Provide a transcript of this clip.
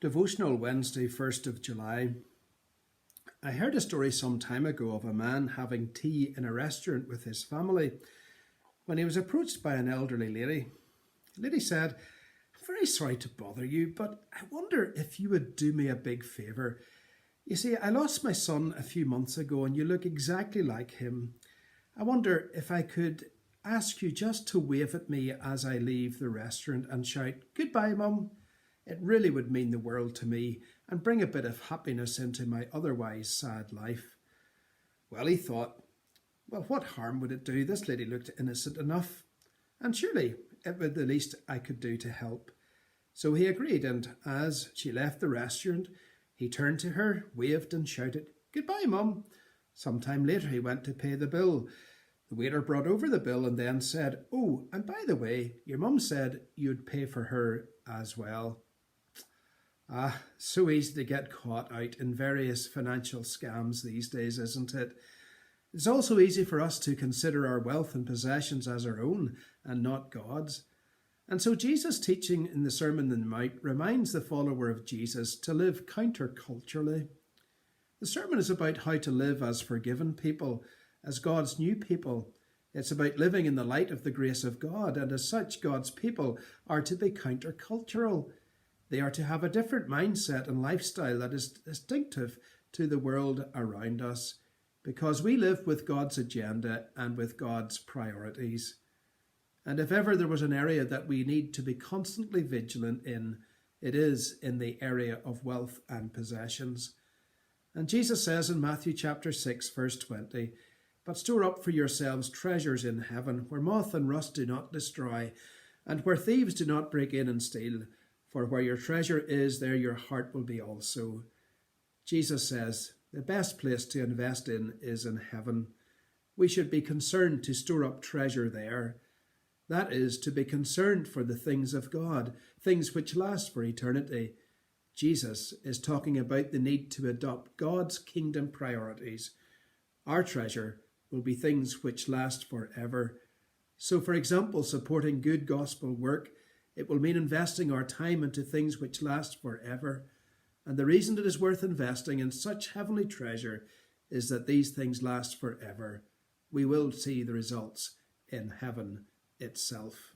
Devotional Wednesday, 1st of July. I heard a story some time ago of a man having tea in a restaurant with his family when he was approached by an elderly lady. The lady said, "I'm very sorry to bother you, but I wonder if you would do me a big favour. You see, I lost my son a few months ago and you look exactly like him. I wonder if I could ask you just to wave at me as I leave the restaurant and shout, 'Goodbye, Mum.' It really would mean the world to me and bring a bit of happiness into my otherwise sad life." Well, he thought, well, what harm would it do? This lady looked innocent enough, and surely it was the least I could do to help. So he agreed, and as she left the restaurant, he turned to her, waved and shouted, "Goodbye, Mum." Some time later he went to pay the bill. The waiter brought over the bill and then said, "Oh, and by the way, your mum said you'd pay for her as well." So easy to get caught out in various financial scams these days, isn't it? It's also easy for us to consider our wealth and possessions as our own and not God's. And so Jesus' teaching in the Sermon on the Mount reminds the follower of Jesus to live counterculturally. The sermon is about how to live as forgiven people, as God's new people. It's about living in the light of the grace of God, and as such, God's people are to be countercultural. They are to have a different mindset and lifestyle that is distinctive to the world around us, because we live with God's agenda and with God's priorities. And if ever there was an area that we need to be constantly vigilant in, it is in the area of wealth and possessions. And Jesus says in Matthew chapter 6, verse 20, "But store up for yourselves treasures in heaven, where moth and rust do not destroy, and where thieves do not break in and steal. For where your treasure is, there your heart will be also." Jesus says the best place to invest in is in heaven. We should be concerned to store up treasure there. That is, to be concerned for the things of God, things which last for eternity. Jesus is talking about the need to adopt God's kingdom priorities. Our treasure will be things which last forever. So, for example, supporting good gospel work, it will mean investing our time into things which last forever. And the reason it is worth investing in such heavenly treasure is that these things last forever. We will see the results in heaven itself.